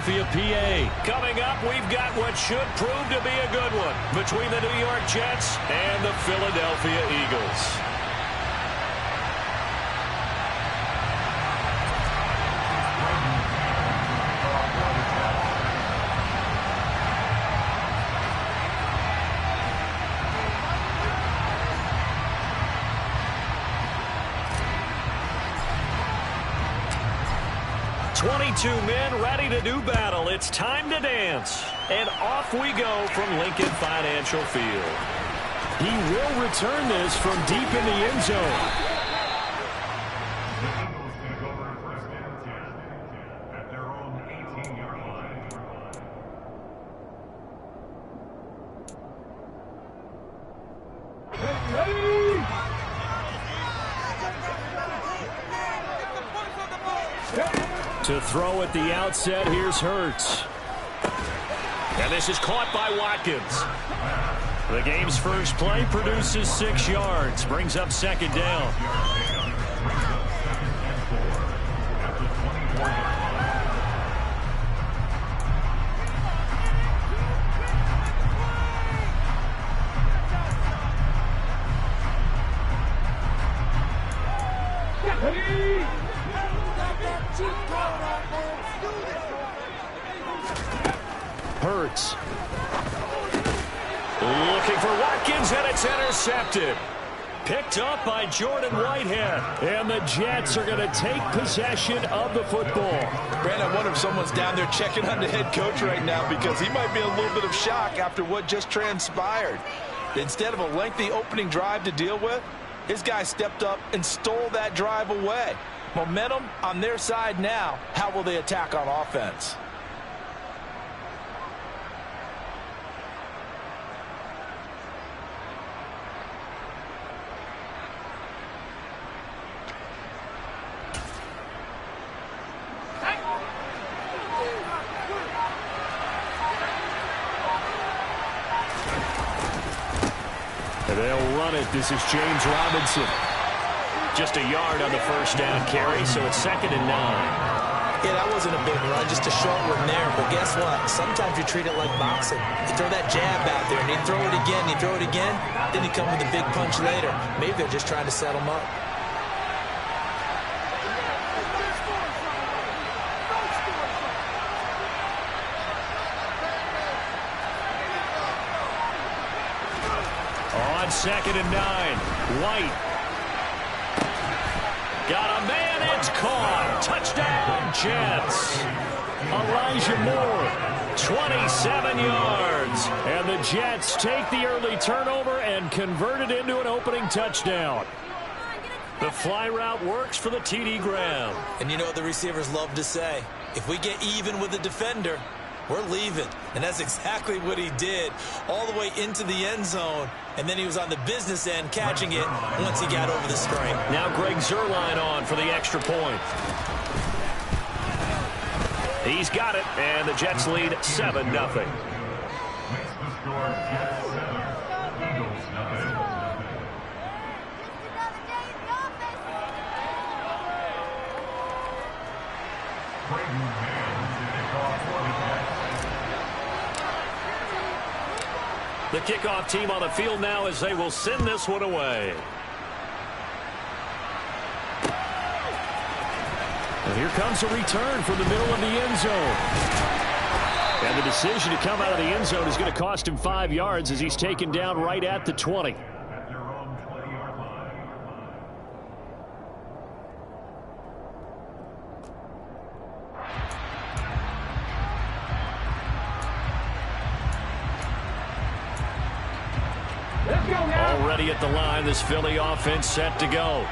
Philadelphia, PA. Coming up, we've got what should prove to be a good one between the New York Jets and the Philadelphia Eagles. Two men ready to do battle. It's time to dance. And off we go from Lincoln Financial Field. He will return this from deep in the end zone. At their own 18-yard line. To throw at the outset, here's Hurts. And this is caught by Watkins. The game's first play produces 6 yards. Brings up second down. Hurts. Looking for Watkins, and it's intercepted. Picked up by Jordan Whitehead. And the Jets are going to take possession of the football. Brandon, I wonder if someone's down there checking on the head coach right now because he might be in a little bit of shock after what just transpired. Instead of a lengthy opening drive to deal with, his guy stepped up and stole that drive away. Momentum on their side now. How will they attack on offense? They'll run it. This is James Robinson. Just a yard on the first down carry, so it's 2nd and 9. Yeah, that wasn't a big run, just a short one there. But guess what? Sometimes you treat it like boxing. You throw that jab out there, and you throw it again, you throw it again, then you come with a big punch later. Maybe they're just trying to set them up. On 2nd and 9, White. Got a man, it's caught. Touchdown, Jets. Elijah Moore. 27 yards. And the Jets take the early turnover and convert it into an opening touchdown. The fly route works for the TD Graham. And you know what the receivers love to say? If we get even with the defender, we're leaving. And that's exactly what he did all the way into the end zone. And then he was on the business end catching it once he got over the screen. Now Greg Zuerlein on for the extra point. He's got it, and the Jets lead 7-0. Makes the score Jets 7, Eagles 9. The kickoff team on the field now as they will send this one away. And here comes a return from the middle of the end zone. And the decision to come out of the end zone is going to cost him 5 yards as he's taken down right at the 20. At their own 20-yard line. Already at the line, this Philly offense set to go.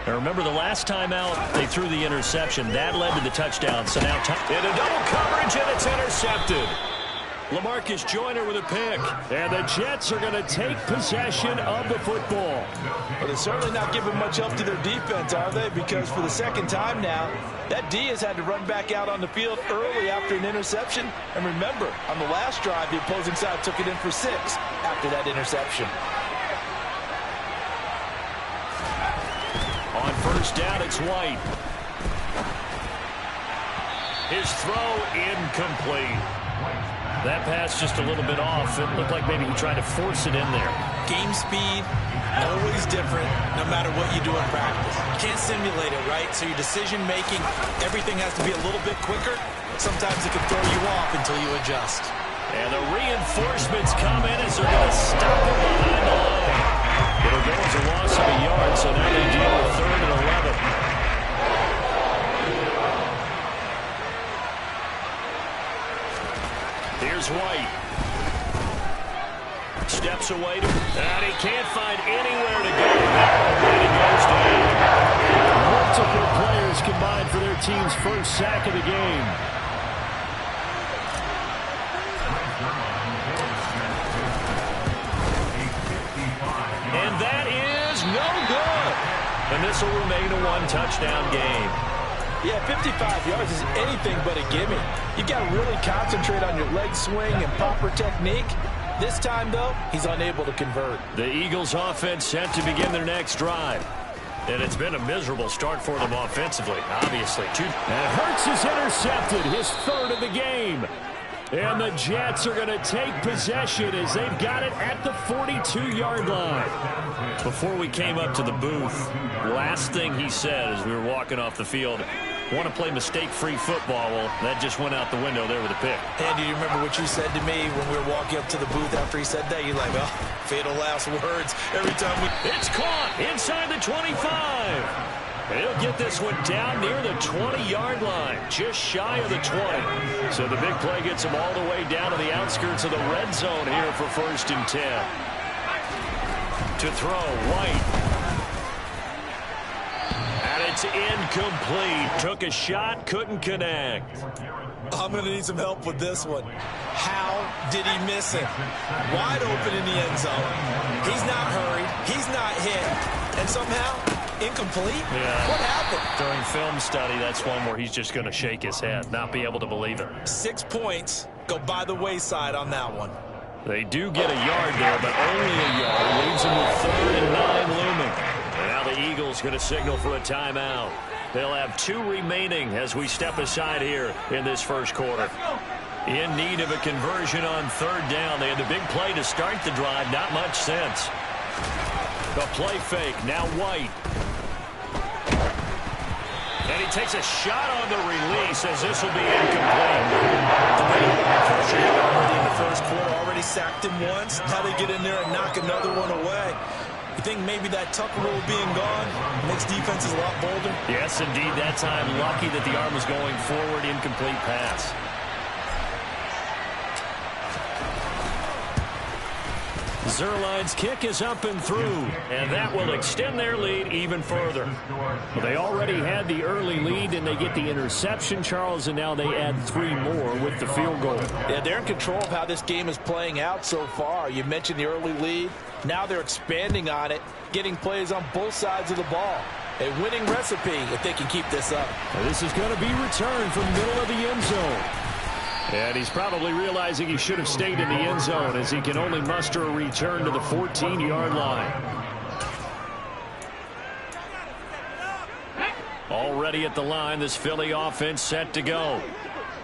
Now remember, the last time out, they threw the interception. That led to the touchdown. So now into double coverage, and it's intercepted. LaMarcus Joyner with a pick. And the Jets are going to take possession of the football. But they're certainly not giving much help to their defense, are they? Because for the second time now, that D has had to run back out on the field early after an interception. And remember, on the last drive, the opposing side took it in for 6 after that interception. On first down, it's White. His throw incomplete. That pass just a little bit off. It looked like maybe he tried to force it in there. Game speed, always different, no matter what you do in practice. You can't simulate it, right? So your decision-making, everything has to be a little bit quicker. Sometimes it can throw you off until you adjust. And the reinforcements come in as they're going to stop him behind the line. It'll go as a loss of a yard, so now they deal with 3rd and 11. Here's White. Steps away, and he can't find anywhere to go. And he goes down. Multiple players combined for their team's first sack of the game. And that is no good. And this will remain a one-touchdown game. Yeah, 55 yards is anything but a gimme. You got to really concentrate on your leg swing and proper technique. This time, though, he's unable to convert. The Eagles offense set to begin their next drive. And it's been a miserable start for them offensively, obviously. And Hurts is intercepted, his 3rd of the game. And the Jets are going to take possession as they've got it at the 42-yard line. Before we came up to the booth, last thing he said as we were walking off the field, want to play mistake-free football. Well, that just went out the window there with a pick. Andy, do you remember what you said to me when we were walking up to the booth after he said that? You're like, oh, fatal last words every time we... It's caught inside the 25. He'll get this one down near the 20-yard line, just shy of the 20. So the big play gets him all the way down to the outskirts of the red zone here for 1st and 10. To throw, White. And it's incomplete. Took a shot, couldn't connect. I'm going to need some help with this one. How did he miss it? Wide open in the end zone. He's not hurried. He's not hit. And somehow... incomplete? Yeah. What happened? During film study, that's one where he's just going to shake his head, not be able to believe it. 6 points go by the wayside on that one. They do get a yard there, but only a yard. Leaves them with 3rd and 9 looming. And now the Eagles going to signal for a timeout. They'll have 2 remaining as we step aside here in this first quarter. In need of a conversion on 3rd down. They had the big play to start the drive. Not much sense. The play fake, now White. And he takes a shot on the release as this will be incomplete. Already in the first quarter, already sacked him once. Now they get in there and knock another one away. You think maybe that Tucker rule being gone makes defenses a lot bolder? Yes, indeed. That time, lucky that the arm was going forward, incomplete pass. Zerline's kick is up and through, and that will extend their lead even further. Well, they already had the early lead, and they get the interception, Charles, and now they add 3 more with the field goal. Yeah, they're in control of how this game is playing out so far. You mentioned the early lead. Now they're expanding on it, getting plays on both sides of the ball. A winning recipe if they can keep this up. Now, this is going to be returned from the middle of the end zone. And he's probably realizing he should have stayed in the end zone as he can only muster a return to the 14-yard line. Already at the line, this Philly offense set to go.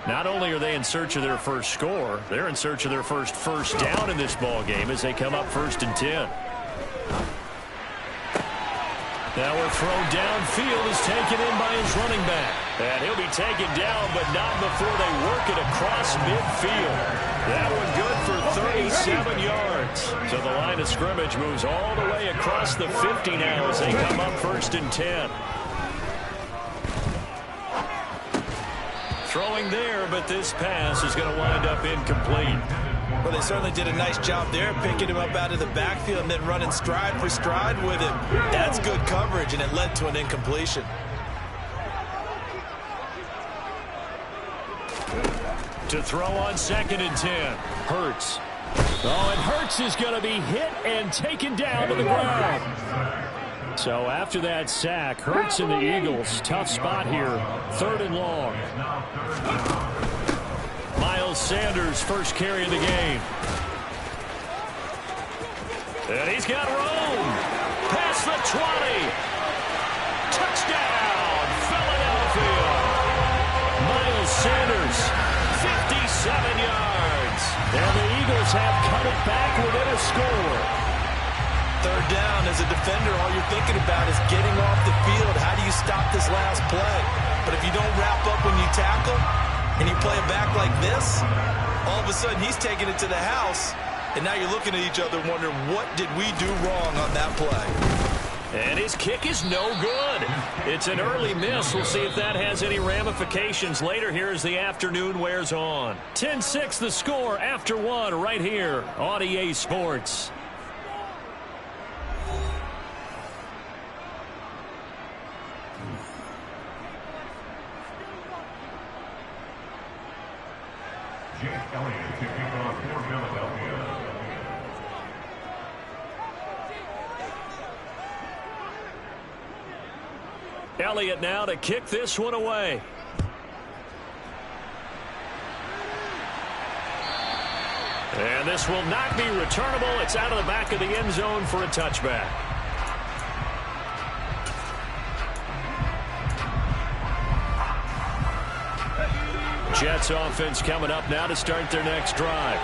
Not only are they in search of their first score, they're in search of their first down in this ball game as they come up 1st and 10. Now a throw downfield is taken in by his running back. And he'll be taken down, but not before they work it across midfield. That one good for 37 yards. So the line of scrimmage moves all the way across the 50 now as they come up 1st and 10. Throwing there, but this pass is going to wind up incomplete. Well, they certainly did a nice job there, picking him up out of the backfield and then running stride for stride with him. That's good coverage, and it led to an incompletion. To throw on 2nd and 10. Hurts. Oh, and Hurts is going to be hit and taken down to the ground. So after that sack, Hurts and the Eagles, tough spot here, 3rd and long. Miles Sanders, first carry of the game. And he's got room. Past the 20. Touchdown, Philadelphia. Miles Sanders Eagles have cut it back within a score. Third down, as a defender, all you're thinking about is getting off the field. How do you stop this last play? But if you don't wrap up when you tackle and you play it back like this, all of a sudden he's taking it to the house, and now you're looking at each other wondering, what did we do wrong on that play? And his kick is no good. It's an early miss. We'll see if that has any ramifications later here as the afternoon wears on. 10-6 the score after one right here on EA Sports. Jake Elliott to kick off for Philadelphia. Elliott now to kick this one away. And this will not be returnable. It's out of the back of the end zone for a touchback. Jets offense coming up now to start their next drive.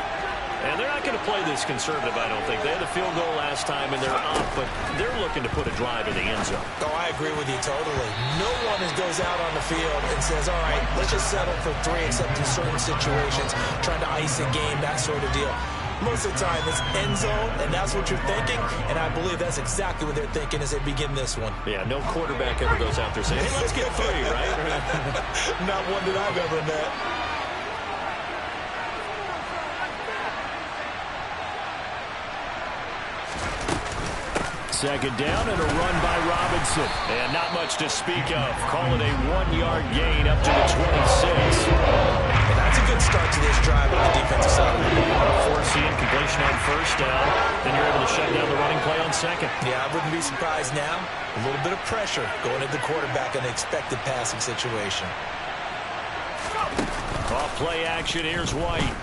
And they're not going to play this conservative, I don't think. They had a field goal last time, and they're up, but they're looking to put a drive in the end zone. Oh, I agree with you totally. No one goes out on the field and says, all right, let's just settle for 3, except in certain situations, trying to ice a game, that sort of deal. Most of the time, it's end zone, and that's what you're thinking, and I believe that's exactly what they're thinking as they begin this one. Yeah, no quarterback ever goes out there saying, hey, let's get 3, right? Not one that I've ever met. Second down and a run by Robinson. And not much to speak of. Call it a 1-yard gain up to the 26. And that's a good start to this drive on the defensive side. Forcing completion on first down. Then you're able to shut down the running play on second. Yeah, I wouldn't be surprised now. A little bit of pressure going at the quarterback in an expected passing situation. Off play action. Here's White.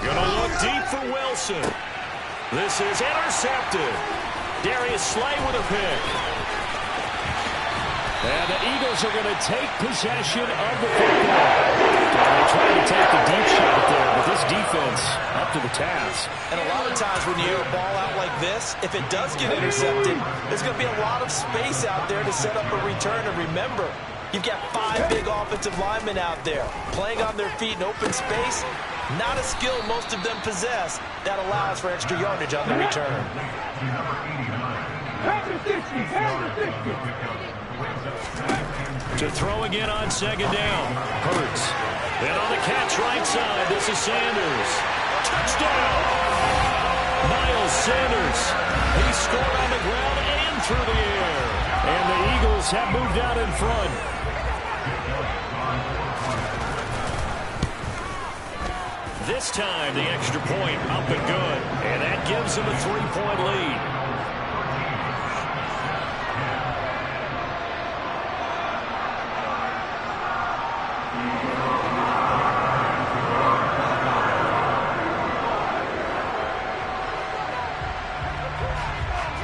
Gonna look deep for Wilson. This is intercepted. Darius Slay with a pick. And the Eagles are going to take possession of the football. They're trying to take the deep shot there, but this defense up to the task. And a lot of times when you air a ball out like this, if it does get intercepted, there's going to be a lot of space out there to set up a return. And remember, you've got 5 big offensive linemen out there playing on their feet in open space. Not a skill most of them possess that allows for extra yardage on the return. To throw again on second down. Hurts. Then on the catch right side, this is Sanders. Touchdown! Miles Sanders. He scored on the ground and through the air. And the Eagles have moved out in front. This time, the extra point up and good. And that gives them a 3-point lead.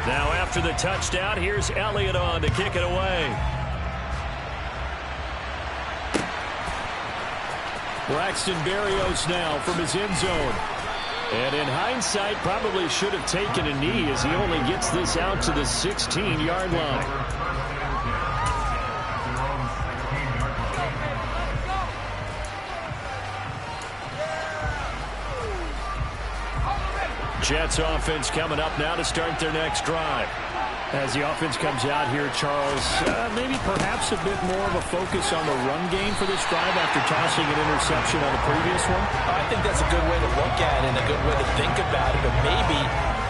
Now, after the touchdown, here's Elliott on to kick it away. Braxton Berrios now from his end zone. And in hindsight, probably should have taken a knee as he only gets this out to the 16-yard line. Jets offense coming up now to start their next drive. As the offense comes out here, Charles, maybe perhaps a bit more of a focus on the run game for this drive after tossing an interception on the previous one? I think that's a good way to look at it and a good way to think about it, but maybe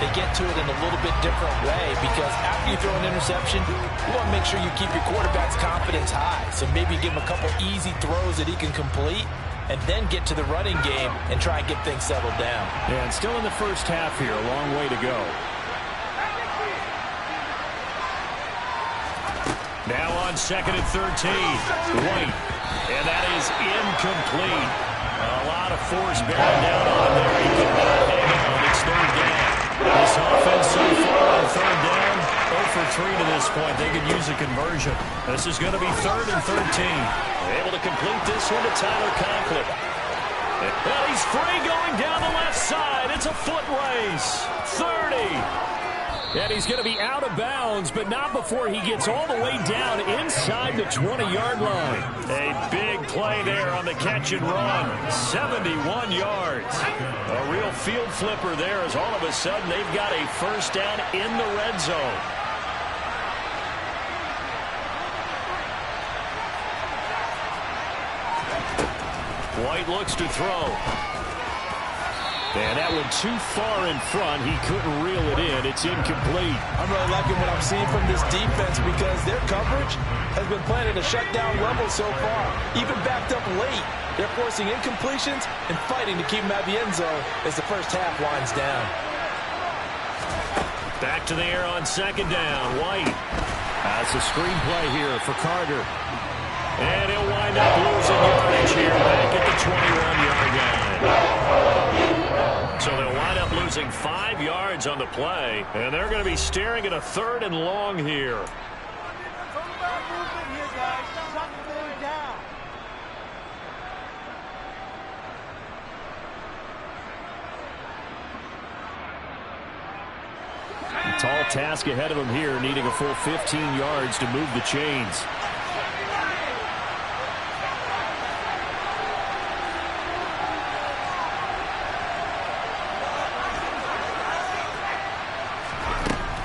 they get to it in a little bit different way because after you throw an interception, you want to make sure you keep your quarterback's confidence high. So maybe give him a couple easy throws that he can complete and then get to the running game and try and get things settled down. Yeah, and still in the first half here, a long way to go. Now on second and 13, White, and that is incomplete. A lot of force bearing down on him there. He could not hang on. It's third down. This offense so far on third down, 0 for 3 to this point. They could use a conversion. This is going to be third and 13. Able to complete this one to Tyler Conklin. And he's free going down It's a foot race. 30. And he's going to be out of bounds, but not before he gets all the way down inside the 20-yard line. A big play there on the catch and run. 71 yards. A real field flipper there as all of a sudden they've got a first down in the red zone. White looks to throw. And that one too far in front. He couldn't reel it in. It's incomplete. I'm really liking what I'm seeing from this defense because their coverage has been playing at a shutdown level so far. Even backed up late. They're forcing incompletions and fighting to keep them out of the end zone as the first half winds down. Back to the air on second down. White. That's a screenplay here for Carter. And he'll wind up losing yardage here back at the 21-yard line. So they'll wind up losing 5 yards on the play, and they're going to be staring at a 3rd and long here. Tall task ahead of him here, needing a full 15 yards to move the chains.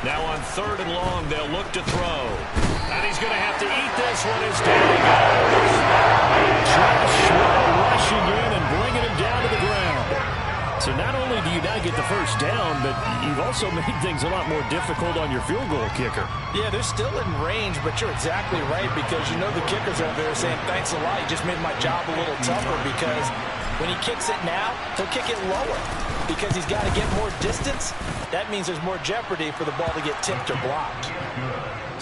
Now on 3rd and long, they'll look to throw. And he's going to have to eat this one as down he goes. Joshua rushing in and bringing him down to the ground. So not only do you now get the first down, but you've also made things a lot more difficult on your field goal kicker. Yeah, they're still in range, but you're exactly right because you know the kickers over there saying, thanks a lot, you just made my job a little tougher because when he kicks it now, he'll kick it lower because he's got to get more distance. That means there's more jeopardy for the ball to get tipped or blocked.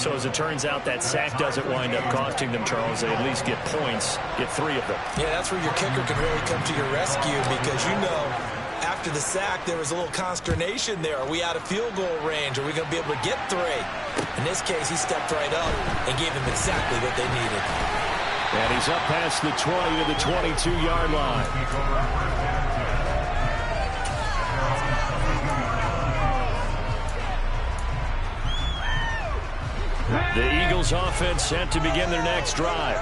So as it turns out, that sack doesn't wind up costing them, Charles. They at least get points, get 3 of them. Yeah, that's where your kicker can really come to your rescue because you know after the sack there was a little consternation there. Are we out of field goal range? Are we going to be able to get 3? In this case, he stepped right up and gave them exactly what they needed. And he's up past the 20 to the 22-yard line. The Eagles offense set to begin their next drive.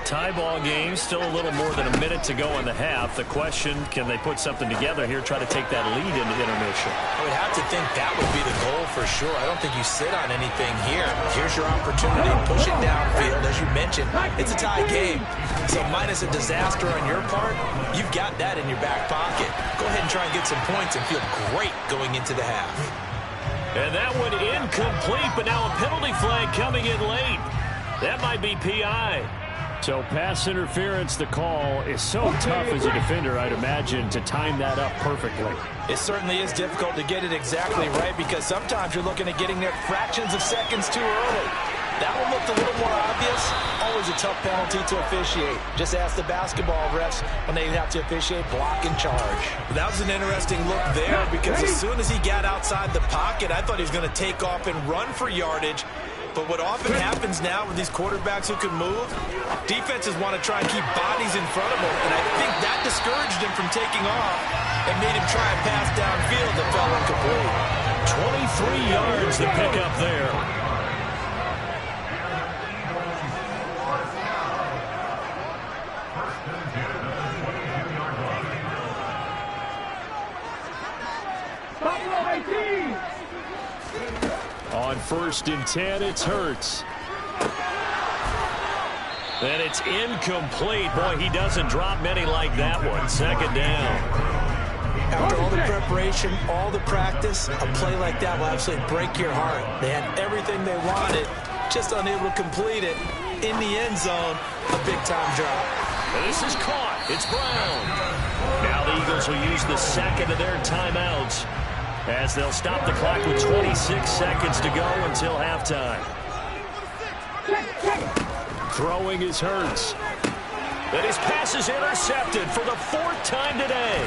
Tie ball game, still a little more than a minute to go in the half. The question, can they put something together here, try to take that lead into intermission? I would have to think that would be the goal for sure. I don't think you sit on anything here. Here's your opportunity. Push it downfield. As you mentioned, it's a tie game. So minus a disaster on your part, you've got that in your back pocket. Go ahead and try and get some points and feel great going into the half. And that one incomplete, but now a penalty flag coming in late. That might be PI. So pass interference, the call is so tough as a defender, I'd imagine, to time that up perfectly. It certainly is difficult to get it exactly right because sometimes you're looking at getting there fractions of seconds too early. That one looked a little more obvious. Always a tough penalty to officiate. Just ask the basketball refs when they have to officiate block and charge. That was an interesting look there because as soon as he got outside the pocket, I thought he was going to take off and run for yardage. But what often happens now with these quarterbacks who can move, defenses want to try and keep bodies in front of them. And I think that discouraged him from taking off and made him try and pass downfield that fell incomplete. 23 yards to pick up there. On 1st and 10, it's Hurts. And it's incomplete. Boy, he doesn't drop many like that one. 2nd down. After all the preparation, all the practice, a play like that will absolutely break your heart. They had everything they wanted, just unable to complete it. In the end zone, a big-time drop. This is caught. It's Brown. Now the Eagles will use the 2nd of their timeouts as they'll stop the clock with 26 seconds to go until halftime. Throwing is Hurts. And his pass is intercepted for the 4th time today.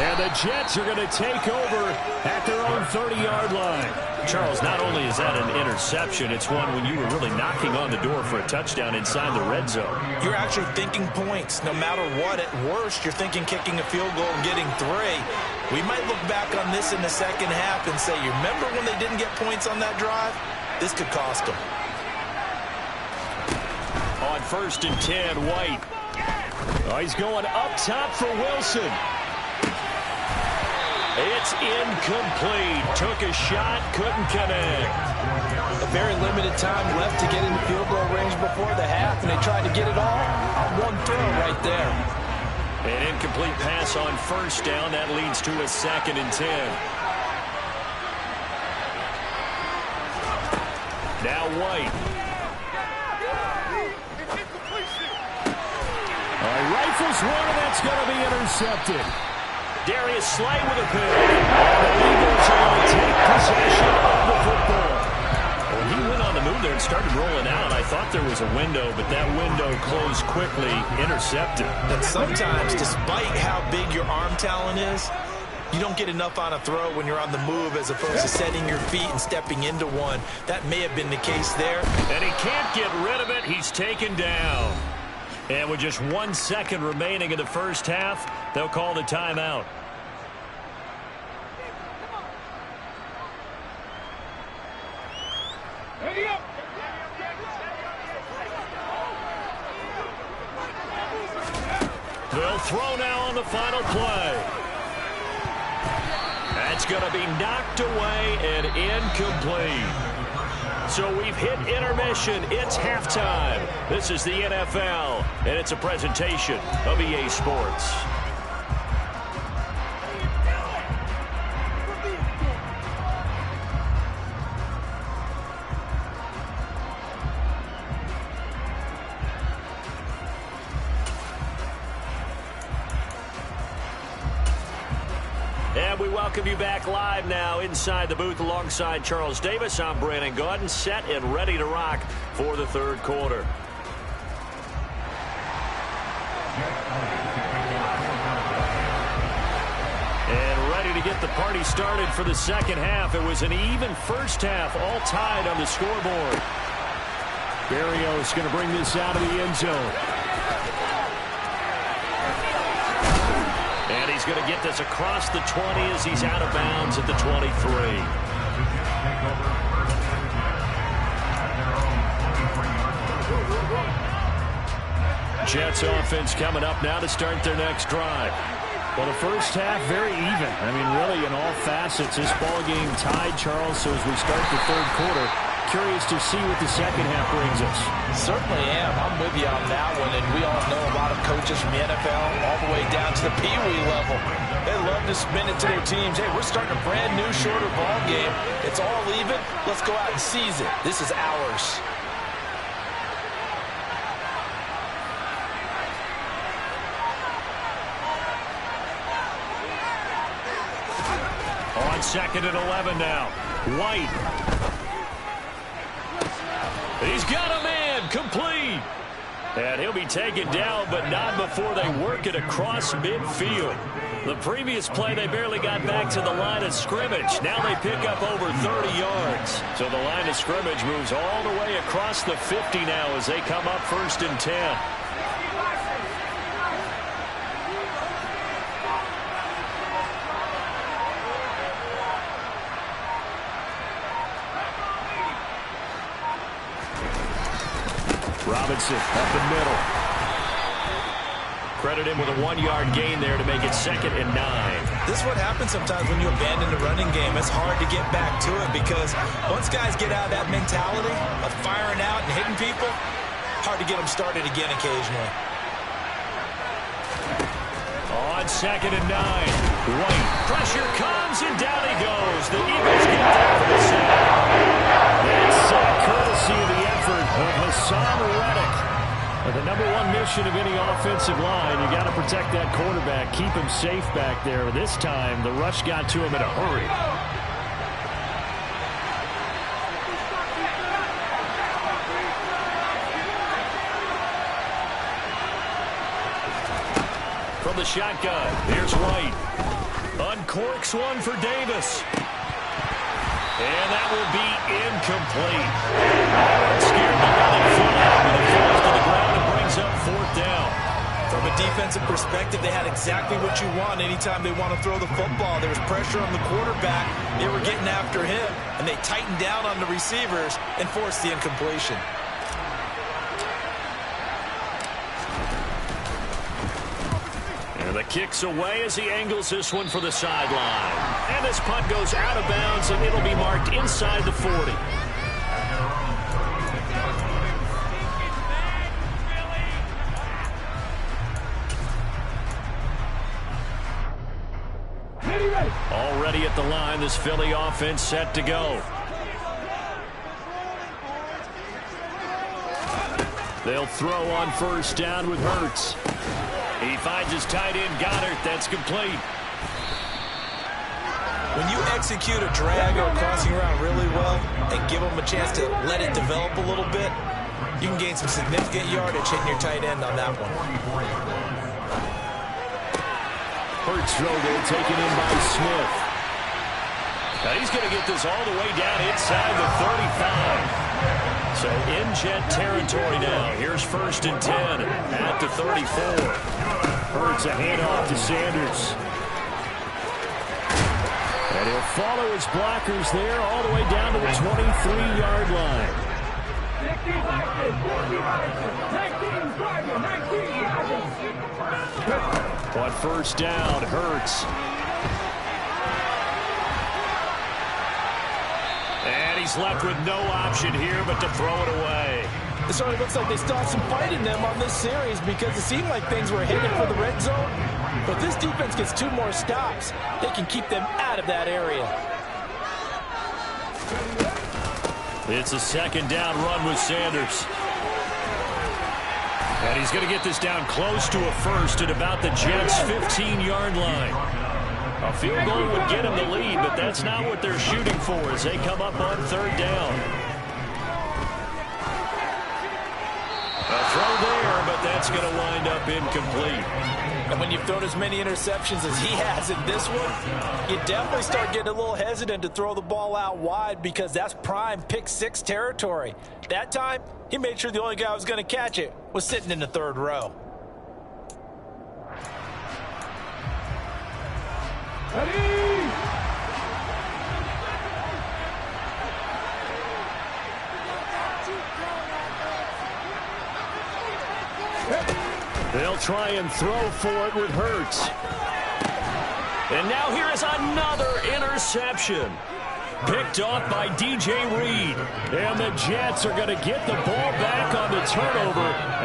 And the Jets are going to take over at their own 30-yard line. Charles, not only is that an interception, it's one when you were really knocking on the door for a touchdown inside the red zone. You're actually thinking points. No matter what, at worst, you're thinking kicking a field goal and getting 3. We might look back on this in the second half and say, you remember when they didn't get points on that drive? This could cost them. On 1st and 10, White. Oh, he's going up top for Wilson. It's incomplete. Took a shot, couldn't connect. A very limited time left to get into field goal range before the half, and they tried to get it all on one throw right there. An incomplete pass on 1st down. That leads to a 2nd and 10. Now White. Rifles one, and that's going to be intercepted. Darius Slay with a pick. And the Eagles are going to take possession of the football. Well, he went on the move there and started rolling out. I thought there was a window, but that window closed quickly, intercepted. And sometimes, despite how big your arm talent is, you don't get enough on a throw when you're on the move as opposed to setting your feet and stepping into one. That may have been the case there. And he can't get rid of it. He's taken down. And with just 1 second remaining in the first half, they'll call the timeout. They'll throw now on the final play. That's going to be knocked away and incomplete. So we've hit intermission. It's halftime. This is the NFL, and it's a presentation of EA Sports. And we welcome you back live now inside the booth alongside Charles Davis. I'm Brandon Gaudin, set and ready to rock for the third quarter. And ready to get the party started for the second half. It was an even first half, all tied on the scoreboard. Berrios going to bring this out of the end zone. And he's going to get this across the 20 as he's out of bounds at the 23. Jets offense coming up now to start their next drive. Well, the first half, very even. I mean, really, in all facets, this ball game tied, Charles. So as we start the third quarter, curious to see what the second half brings us. Certainly am. I'm with you on that one, and we all know a lot of coaches from the NFL all the way down to the Pee-wee level. They love to spin it to their teams. Hey, we're starting a brand new, shorter ball game. It's all even. Let's go out and seize it. This is ours. On 2nd and 11 now. White. He's got a man, complete. And he'll be taken down, but not before they work it across midfield. The previous play, they barely got back to the line of scrimmage. Now they pick up over 30 yards. So the line of scrimmage moves all the way across the 50 now as they come up 1st and 10. Robinson up the middle. Credit him with a 1-yard gain there to make it 2nd and 9. This is what happens sometimes when you abandon the running game. It's hard to get back to it because once guys get out of that mentality of firing out and hitting people, hard to get them started again occasionally. On 2nd and 9. White. Pressure comes, and down he goes. The Eagles get there for the sack. That's courtesy of the effort of Hassan Reddick. The #1 mission of any offensive line, you got to protect that quarterback, keep him safe back there. This time, the rush got to him in a hurry. From the shotgun, here's White. Uncorks one for Davis. And that will be incomplete. Scared to run it full out, but it falls to the ground and brings up fourth down. From a defensive perspective, they had exactly what you want anytime they want to throw the football. There was pressure on the quarterback. They were getting after him, and they tightened down on the receivers and forced the incompletion. And the kick's away as he angles this one for the sideline. And this punt goes out of bounds, and it'll be marked inside the 40. Already at the line, this Philly offense set to go. They'll throw on first down with Hurts. He finds his tight end, Goddard. That's complete. When you execute a drag or a crossing route really well and give them a chance to let it develop a little bit, you can gain some significant yardage hitting your tight end on that one. Hurts throw there, taken in by Smith. Now he's going to get this all the way down inside the 35. So in jet territory now. Here's 1st and 10 at the 34. Hurts a handoff to Sanders. And he'll follow his blockers there all the way down to the 23-yard line. On first down, Hurts. And he's left with no option here but to throw it away. It sort of looks like they still have some fight in them on this series because it seemed like things were headed for the red zone. But this defense gets 2 more stops. They can keep them out of that area. It's a 2nd down run with Sanders. And he's going to get this down close to a first at about the Jets' 15-yard line. A field goal would get him the lead, but that's not what they're shooting for as they come up on 3rd down. A throw there, but that's going to wind up incomplete. And when you've thrown as many interceptions as he has in this one, you definitely start getting a little hesitant to throw the ball out wide because that's prime pick 6 territory. That time, he made sure the only guy who was going to catch it was sitting in the 3rd row. They'll try and throw for it with Hurts. And now here is another interception. Picked off by DJ Reed. And the Jets are going to get the ball back on the turnover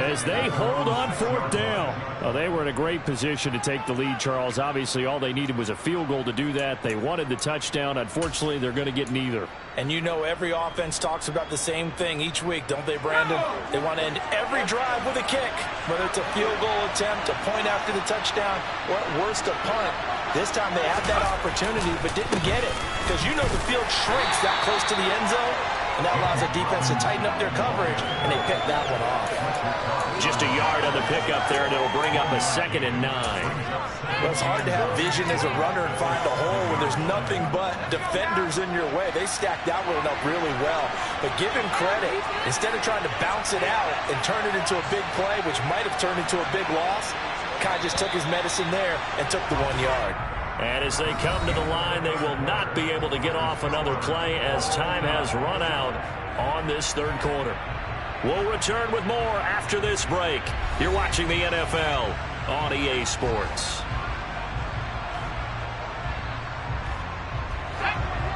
as they hold on 4th down. Well, they were in a great position to take the lead, Charles. Obviously, all they needed was a field goal to do that. They wanted the touchdown. Unfortunately, they're going to get neither. And you know every offense talks about the same thing each week, don't they, Brandon? They want to end every drive with a kick, whether it's a field goal attempt, a point after the touchdown, or at worst a punt. This time they had that opportunity but didn't get it because you know the field shrinks that close to the end zone, and that allows the defense to tighten up their coverage, and they picked that one off. Just a yard on the pickup there, and it'll bring up a 2nd and 9. Well, it's hard to have vision as a runner and find a hole when there's nothing but defenders in your way. They stacked that one up really well. But give him credit. Instead of trying to bounce it out and turn it into a big play, which might have turned into a big loss, Kai just took his medicine there and took the 1 yard. And as they come to the line, they will not be able to get off another play as time has run out on this 3rd quarter. We'll return with more after this break. You're watching the NFL on EA Sports.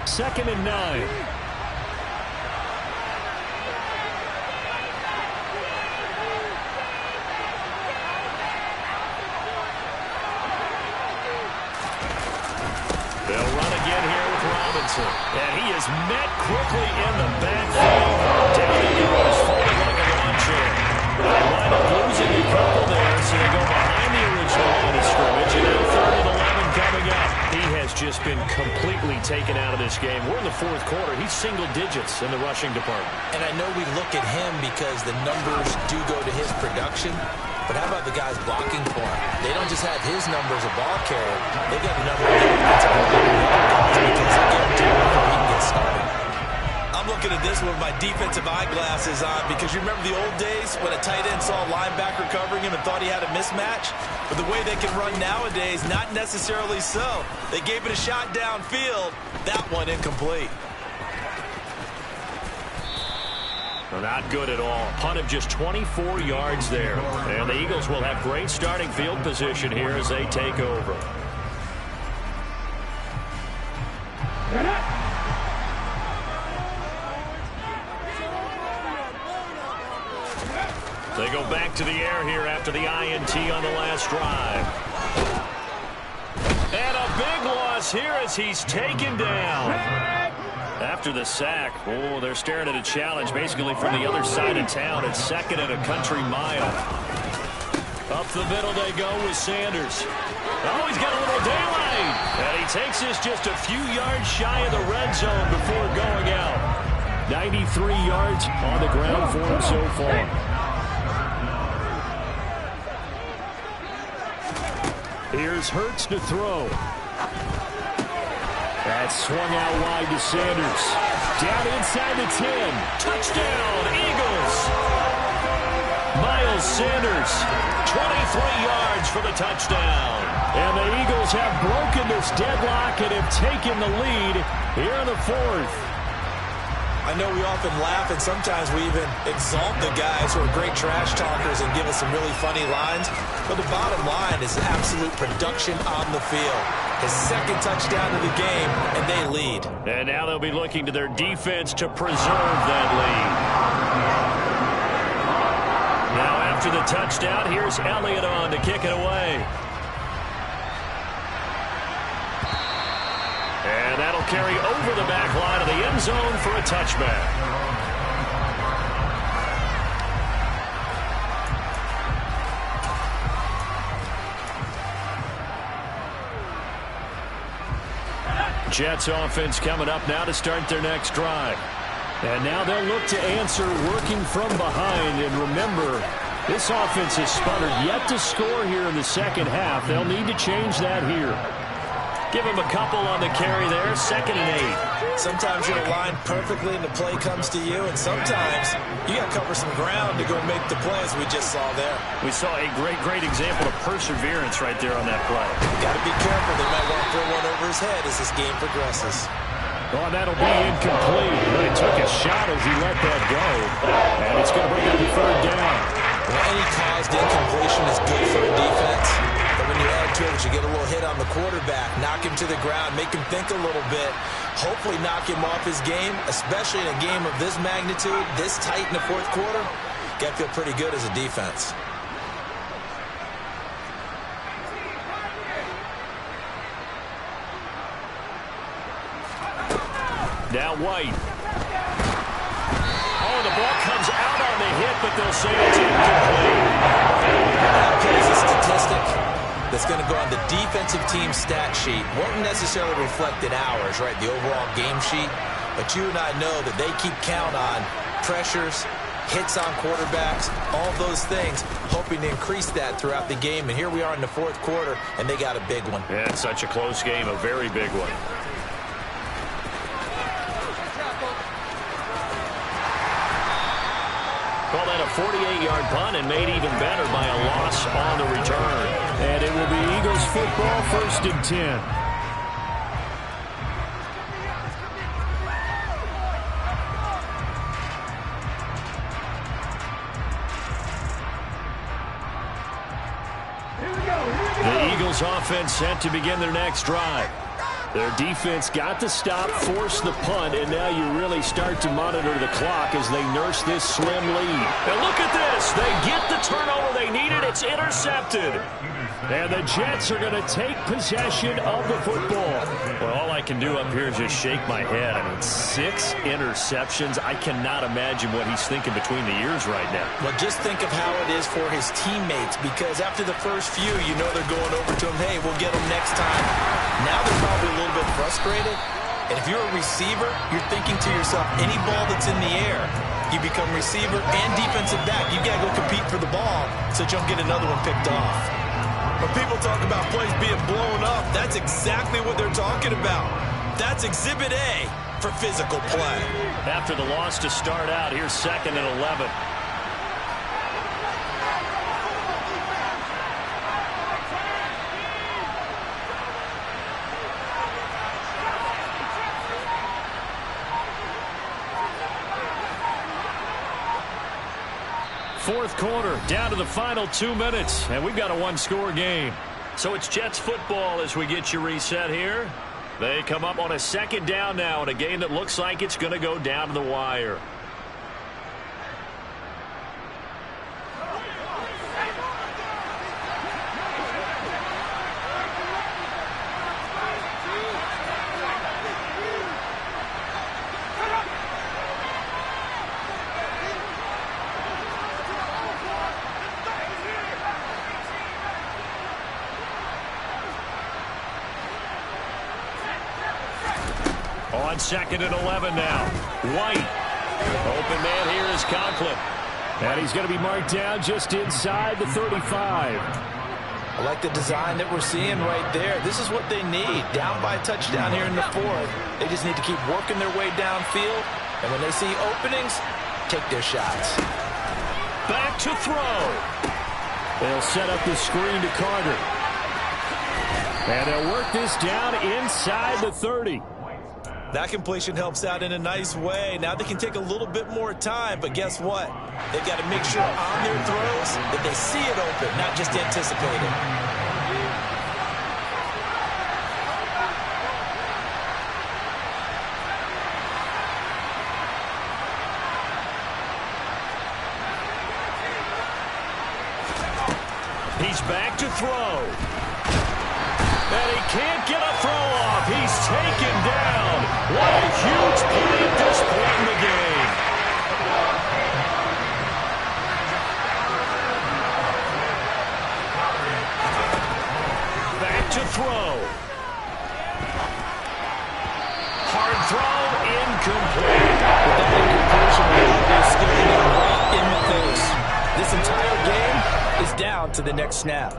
2nd and 9. They'll run again here with Robinson. And he is met quickly in the backfield. Down he goes, falling like a lawn chair. They wind up losing a couple there, so they go behind the original line of scrimmage. And then 3rd and 11 coming up. He has just been completely taken out of this game. We're in the 4th quarter. He's single digits in the rushing department. And I know we look at him because the numbers do go to his production. But how about the guys blocking for him? They don't just have his number as a ball carrier. They got the number of the offensive line and the other guys because they guarantee before he can get started. I'm looking at this with my defensive eyeglasses on because you remember the old days when a tight end saw a linebacker covering him and thought he had a mismatch? But the way they can run nowadays, not necessarily so. They gave it a shot downfield. That one incomplete. Not good at all. Punt of just 24 yards there. And the Eagles will have great starting field position here as they take over. They go back to the air here after the INT on the last drive. And a big loss here as he's taken down. After the sack, oh, they're staring at a challenge basically from the other side of town. It's second and a country mile. Up the middle they go with Sanders. Oh, he's got a little daylight. And he takes this just a few yards shy of the red zone before going out. 93 yards on the ground for him so far. Here's Hurts to throw. That swung out wide to Sanders. Down inside the 10. Touchdown, Eagles. Miles Sanders, 23 yards for the touchdown. And the Eagles have broken this deadlock and have taken the lead here in the fourth. I know we often laugh, and sometimes we even exalt the guys who are great trash talkers and give us some really funny lines. But the bottom line is absolute production on the field. His second touchdown of the game, and they lead. And now they'll be looking to their defense to preserve that lead. Now after the touchdown, here's Elliott on to kick it away. And that'll carry over the back line of the end zone for a touchback. Jets offense coming up now to start their next drive. And now they'll look to answer working from behind. And remember, this offense has sputtered yet to score here in the second half. They'll need to change that here. Give him a couple on the carry there, 2nd and 8. Sometimes you're aligned perfectly and the play comes to you, and sometimes you got to cover some ground to go make the play, as we just saw there. We saw a great example of perseverance right there on that play. Got to be careful. They might want to throw one over his head as this game progresses. Oh, that'll be incomplete. But he took a shot as he let that go. And it's going to bring up the 3rd down. Well, any caused incompletion is good for a defense. But when you add to it, you get a little hit on the quarterback, knock him to the ground, make him think a little bit, hopefully knock him off his game, especially in a game of this magnitude, this tight in the fourth quarter. Got to feel pretty good as a defense. Now White. Oh, the ball comes out on the hit, but they'll say it's incomplete. That plays a statistic that's going to go on the defensive team stat sheet. Won't necessarily reflect in ours, right, the overall game sheet. But you and I know that they keep count on pressures, hits on quarterbacks, all those things, hoping to increase that throughout the game. And here we are in the fourth quarter, and they got a big one. Yeah, it's such a close game, a very big one. Call that a 48-yard punt and made even better by a loss on the return. And it will be Eagles football, 1st and 10. The Eagles offense set to begin their next drive. Their defense got to stop, force the punt, and now you really start to monitor the clock as they nurse this slim lead. And look at this. They get the turnover they needed. It's intercepted. And the Jets are going to take possession of the football. Well, all I can do up here is just shake my head. I mean, 6 interceptions. I cannot imagine what he's thinking between the ears right now. Well, just think of how it is for his teammates, because after the first few, you know they're going over to him, hey, we'll get him next time. Now they're probably a little bit frustrated. And if you're a receiver, you're thinking to yourself, any ball that's in the air, you become receiver and defensive back. You got to go compete for the ball so that you don't get another one picked off. When people talk about plays being blown up, that's exactly what they're talking about. That's Exhibit A for physical play. After the loss to start out, here's 2nd and 11. Fourth quarter, down to the final 2 minutes, and we've got a one-score game. So it's Jets football as we get you reset here. They come up on a 2nd down now in a game that looks like it's going to go down to the wire. On 2nd and 11 now. White. Open man here is Conklin. And he's going to be marked down just inside the 35. I like the design that we're seeing right there. This is what they need. Down by a touchdown here in the 4th. They just need to keep working their way downfield. And when they see openings, take their shots. Back to throw. They'll set up the screen to Carter. And they'll work this down inside the 30. That completion helps out in a nice way. Now they can take a little bit more time, but guess what? They've got to make sure on their throws that they see it open, not just anticipate it. He's back to throw. And he can't get a throw off. He's taken down. What a huge play at this point in the game. Back to throw. Hard throw, incomplete. But that incompletion is staring them right in the face. This entire game is down to the next snap.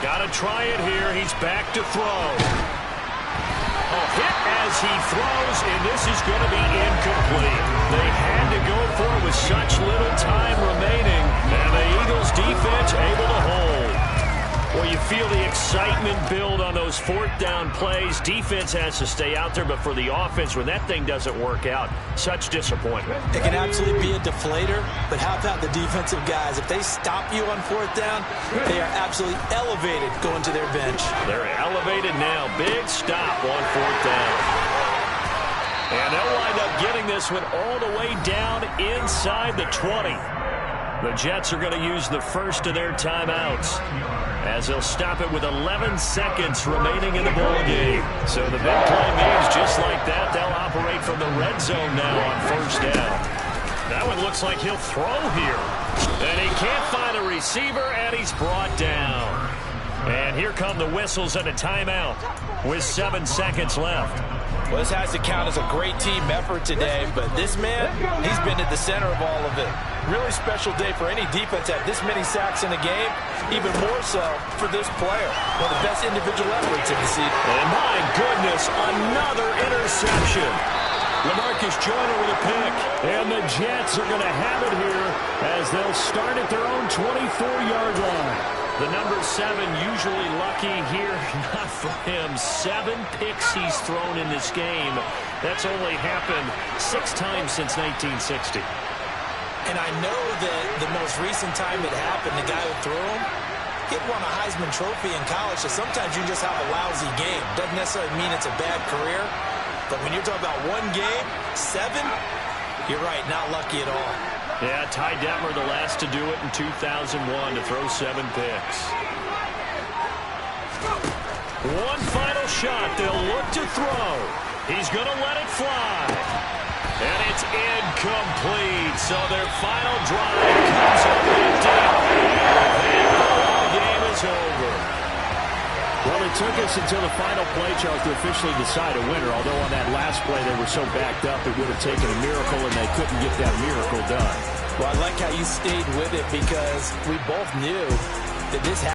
Got to try it here. He's back to throw. A hit as he throws, and this is going to be incomplete. They had to go for it with such little time remaining, and the Eagles defense able to hold. Well, you feel the excitement build on those 4th down plays. Defense has to stay out there, but for the offense, when that thing doesn't work out, such disappointment. It can absolutely be a deflator, but how about the defensive guys? If they stop you on 4th down, they are absolutely elevated going to their bench. They're elevated now. Big stop on 4th down. And they'll wind up getting this one all the way down inside the 20. The Jets are going to use the first of their timeouts, as they'll stop it with 11 seconds remaining in the ball game. So the big play means just like that, they'll operate from the red zone now on 1st down. That one looks like he'll throw here. And he can't find a receiver, and he's brought down. And here come the whistles and a timeout with 7 seconds left. Well, this has to count as a great team effort today, but this man, he's been at the center of all of it. Really special day for any defense to have this many sacks in a game, even more so for this player. One of the best individual efforts in the season. And my goodness, another interception. LaMarcus Joyner with a pick. And the Jets are going to have it here as they'll start at their own 24-yard line. The number 7 usually lucky here. Not for him. 7 picks he's thrown in this game. That's only happened 6 times since 1960. And I know that the most recent time it happened, the guy who threw him, he won a Heisman Trophy in college, so sometimes you just have a lousy game. Doesn't necessarily mean it's a bad career, but when you're talking about one game, 7, you're right, not lucky at all. Yeah, Ty Detmer, the last to do it in 2001 to throw 7 picks. One final shot. They'll look to throw. He's going to let it fly. And it's incomplete. So their final drive comes up empty. And the ball game is over. Well, it took us until the final play, Charles, to officially decide a winner. Although on that last play they were so backed up, it would have taken a miracle, and they couldn't get that miracle done. Well, I like how you stayed with it because we both knew that this